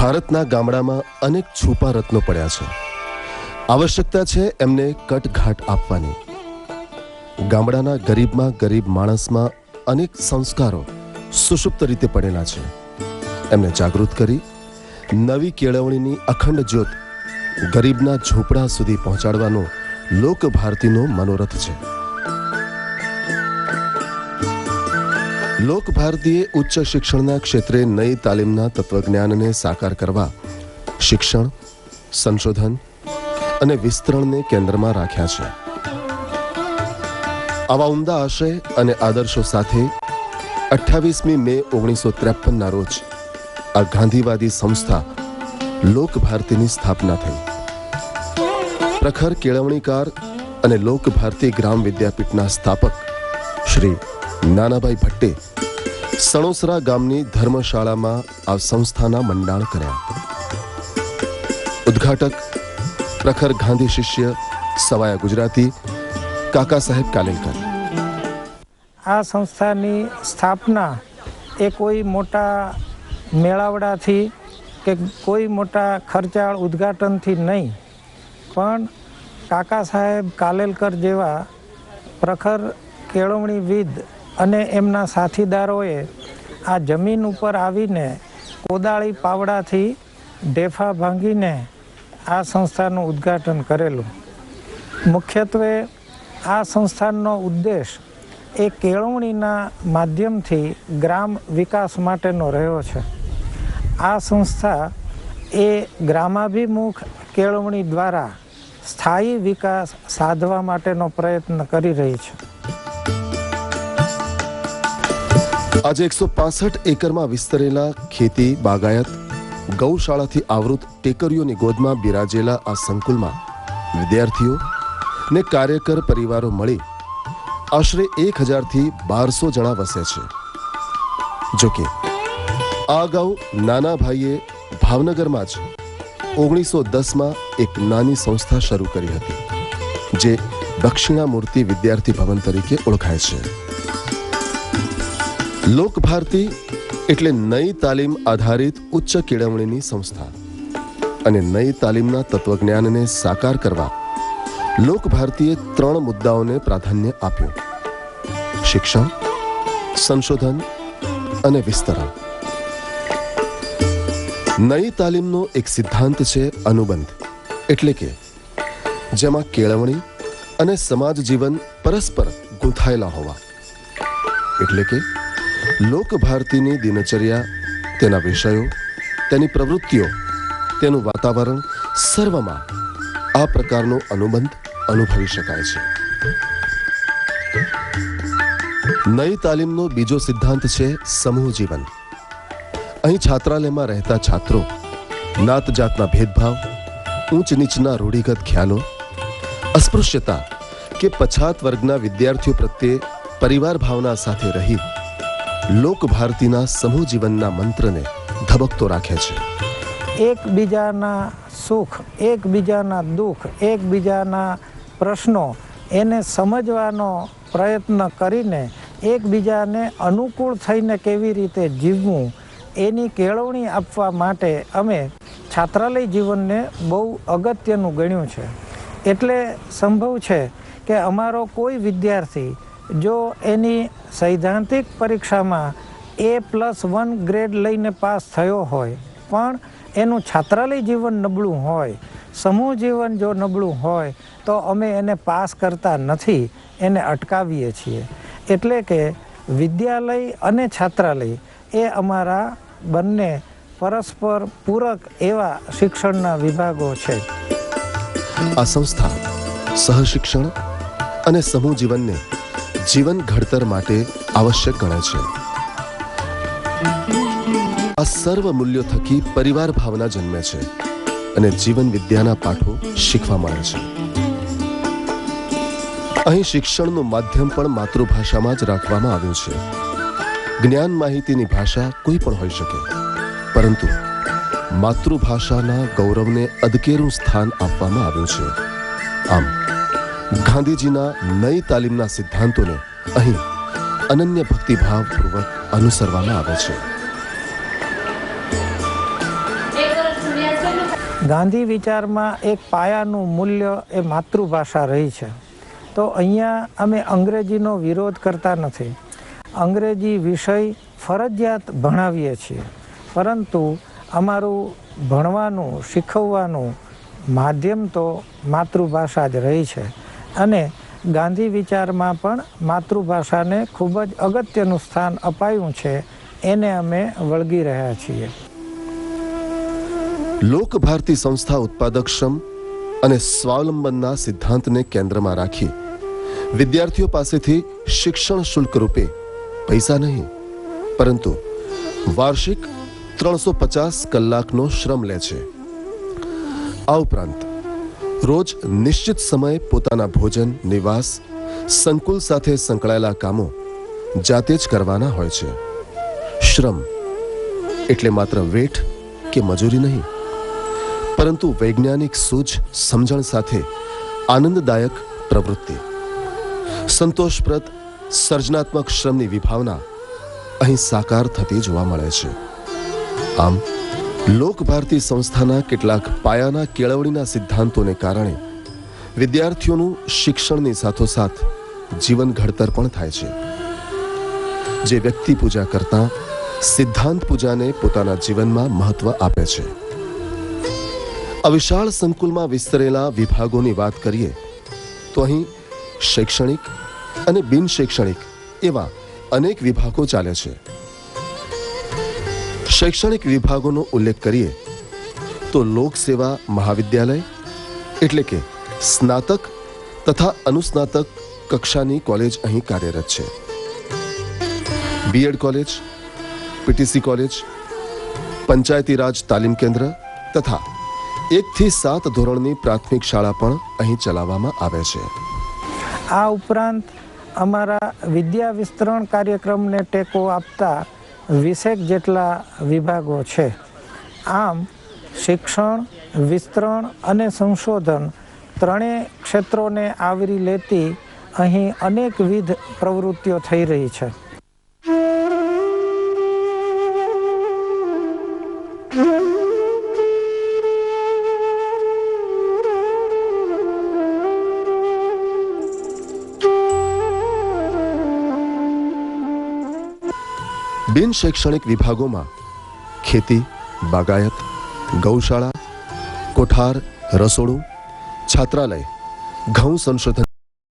ભારતના ગામડામાં અનેક છુપા રત્નો પડ્યા છે. આવશ્યકતા છે એમને કટઘાટ આપવાની. ગામડાના ગરીબમાં ગરીબ માણસમાં અનેક સંસ્કારો સુષુપ્ત રીતે પડેલા છે. એમને જાગૃત કરી નવી કેળવણીની અખંડ જ્યોત ગરીબના ઝૂંપડા સુધી પહોંચાડવાનો લોકભારતીનો મનોરથ છે. લોકભારતીએ ઉચ્ચ શિક્ષણના ક્ષેત્રે નઈ તાલીમના તત્વજ્ઞાનને સાકાર કરવા શિક્ષણ, સંશોધન અને વિસ્તરણને કેન્દ્રમાં રાખ્યા છે. આવા ઉમદા આશય અને આદર્શો સાથે 28મી મે 1953ના રોજ આ ગાંધીવાદી સંસ્થા લોકભારતીની સ્થાપના થઈ. પ્રખર કેળવણીકાર અને લોકભારતી ગ્રામ વિદ્યાપીઠના સ્થાપક શ્રી નાનાભાઈ ભટ્ટે સણોસરા ગામની ધર્મશાળામાં આ સંસ્થાના મંડાણ કર્યા. ઉદ્ઘાટક પ્રખર ગાંધી શિષ્ય સવાયા ગુજરાતી કાકા સાહેબ કાલેલકર. આ સંસ્થાની સ્થાપના એ કોઈ મોટા મેળાવડાથી કે કોઈ મોટા ખર્ચાળ ઉદ્ઘાટનથી નહીં, પણ કાકા સાહેબ કાલેલકર જેવા પ્રખર કેળવણીવિદ અને એમના સાથીદારોએ આ જમીન ઉપર આવીને કોદાળી પાવડાથી ઢેફા ભાંગીને આ સંસ્થાનું ઉદ્ઘાટન કરેલું. મુખ્યત્વે આ સંસ્થાનનો ઉદ્દેશ એ કેળવણીના માધ્યમથી ગ્રામ વિકાસ માટેનો રહ્યો છે. આ સંસ્થા એ ગ્રામાભિમુખ કેળવણી દ્વારા સ્થાયી વિકાસ સાધવા માટેનો પ્રયત્ન કરી રહી છે. આજે 165 એકરમાં વિસ્તરેલા ખેતી, બાગાયત, ગૌશાળાથી આવૃત ટેકરીઓની ગોદમાં બિરાજેલા આ સંકુલમાં વિદ્યાર્થીઓ ને કાર્યકર પરિવારો મળી આશરે 1000થી 1200 જણા વસે છે. જોકે આ અગાઉ નાના ભાઈએ ભાવનગરમાં જ 1910માં એક નાની સંસ્થા શરૂ કરી હતી, જે દક્ષિણામૂર્તિ વિદ્યાર્થી ભવન તરીકે ઓળખાય છે. લોકભારતી એટલે નઈ તાલીમ આધારિત ઉચ્ચ કેળવણીની સંસ્થા, અને નઈ તાલીમના તત્વજ્ઞાનને સાકાર કરવા લોકભારતીએ 3 મુદ્દાઓને પ્રાધાન્ય આપ્યું: શિક્ષણ, સંશોધન અને વિસ્તરણ. નઈ તાલીમનો એક સિદ્ધાંત છે અનુબંધ, એટલે કે જેમાં કેળવણી અને સમાજ જીવન પરસ્પર ગૂંથાયેલા હોવા. એટલે કે લોકભારતીની દિનચર્યા, તેના વિષયો, તેની પ્રવૃત્તિઓ, તેનું વાતાવરણ સર્વમાં આ પ્રકારનો અનુબંધ અનુભવી શકાય છે. નઈ તાલીમનો બીજો સિદ્ધાંત છે સમૂહ જીવન. અહીં છાત્રાલયમાં રહેતા છાત્રો નાત જાતના ભેદભાવ, ઊંચ નીચના રૂઢિગત ખ્યાલો, અસ્પૃશ્યતા કે પછાત વર્ગના વિદ્યાર્થીઓ પ્રત્યે પરિવાર ભાવના સાથે રહી લોકભારતીના સમૂહ જીવનના મંત્રને ધબકતો રાખે છે. એકબીજાના સુખ, એકબીજાના દુઃખ, એકબીજાના પ્રશ્નો એને સમજવાનો પ્રયત્ન કરીને એકબીજાને અનુકૂળ થઈને કેવી રીતે જીવવું એની કેળવણી આપવા માટે અમે છાત્રાલય જીવનને બહુ અગત્યનું ગણ્યું છે. એટલે સંભવ છે કે અમારો કોઈ વિદ્યાર્થી જો એની સૈદ્ધાંતિક પરીક્ષામાં A+1 ગ્રેડ લઈને પાસ થયો હોય, પણ એનું છાત્રાલય જીવન નબળું હોય, સમૂહ જીવન જો નબળું હોય, તો અમે એને પાસ કરતા નથી, એને અટકાવીએ છીએ. એટલે કે વિદ્યાલય અને છાત્રાલય એ અમારા બંને પરસ્પર પૂરક એવા શિક્ષણના વિભાગો છે. આ સંસ્થા સહશિક્ષણ અને સમૂહ જીવનને જીવન ઘડતર માટે આવશ્યક ગણે છે. આ સર્વ મૂલ્યો થકી પરિવાર ભાવના જન્મે છે અને જીવન વિદ્યાના પાઠો શીખવા મળે છે. અહીં શિક્ષણનું માધ્યમ પણ માતૃભાષામાં જ રાખવામાં આવ્યું છે. જ્ઞાન માહિતીની ભાષા કોઈ પણ હોઈ શકે, પરંતુ માતૃભાષાના ગૌરવને અદકેરું સ્થાન આપવામાં આવ્યું છે. આમ ગાંધીજીના નઈ તાલીમના સિદ્ધાંતોને અહીં અનન્ય ભક્તિભાવપૂર્વક અનુસરવામાં આવે છે. ગાંધી વિચારમાં એક પાયાનું મૂલ્ય એ માતૃભાષા રહી છે. તો અહીંયા અમે અંગ્રેજીનો વિરોધ કરતા નથી. અંગ્રેજી વિષય ફરજિયાત ભણાવીએ છીએ, પરંતુ અમારું ભણવાનું શીખવવાનું માધ્યમ તો માતૃભાષા જ રહી છે. અને ગાંધી વિચારમાં પણ માતૃભાષાને ખૂબ જ અગત્યનું સ્થાન અપાયું છે. એને અમે વળગી રહ્યા છીએ. લોક ભારતી સંસ્થા ઉત્પાદકક્ષમ અને સ્વાવલંબનના સિદ્ધાંતને કેન્દ્રમાં રાખી વિદ્યાર્થીઓ પાસેથી શિક્ષણ શુલ્ક રૂપે પૈસા નહીં, પરંતુ વાર્ષિક 350 કલાકનો શ્રમ લે છે. આ ઉપરાંત રોજ નિશ્ચિત સમયે પોતાના ભોજન, નિવાસ, સંકુલ સાથે સંકળાયેલા કામો જાતે જ કરવાના હોય છે. શ્રમ એટલે માત્ર વેઠ કે મજૂરી નહીં, પરંતુ વૈજ્ઞાનિક સૂઝ સમજણ સાથે આનંદદાયક પ્રવૃત્તિ. સંતોષપ્રદ સર્જનાત્મક શ્રમની વિભાવના અહીં સાકાર થતી જોવા મળે છે. આમ લોક ભારતી સંસ્થાના કેટલાક પાયાના કેળવણીના સિદ્ધાંતોને કારણે વિદ્યાર્થીઓનું શિક્ષણની સાથોસાથ જીવન ઘડતર પણ થાય છે. જે વ્યક્તિ પૂજા કરતા સિદ્ધાંત પૂજાને પોતાના જીવનમાં મહત્વ આપે છે. આ વિશાળ સંકુલમાં વિસ્તરેલા વિભાગોની વાત કરીએ તો અહીં શૈક્ષણિક અને બિન શૈક્ષણિક એવા અનેક વિભાગો ચાલે છે. શૈક્ષણિક વિભાગોનો ઉલ્લેખ કરીએ તો લોક સેવા મહાવિદ્યાલય એટલે કે સ્નાતક તથા અનુસ્નાતક કક્ષાની કોલેજ અહીં કાર્યરત છે. B Ed college, PTC college, Panchayati Raj તાલીમ કેન્દ્ર તથા 1 થી 7 ધોરણની પ્રાથમિક શાળા પણ અહીં ચલાવવામાં આવે છે. આ ઉપરાંત અમારા વિદ્યા વિસ્તરણ કાર્યક્રમને ટેકો આપતા 20 જેટલા વિભાગો છે. આમ શિક્ષણ, વિસ્તરણ અને સંશોધન ત્રણેય ક્ષેત્રોને આવરી લેતી અહીં અનેકવિધ પ્રવૃત્તિઓ થઈ રહી છે. બિન શૈક્ષણિક વિભાગોમાં ખેતી, બાગાયત, ગૌશાળા, કોઠાર, રસોડું, છાત્રાલય, ઘઉં સંશોધન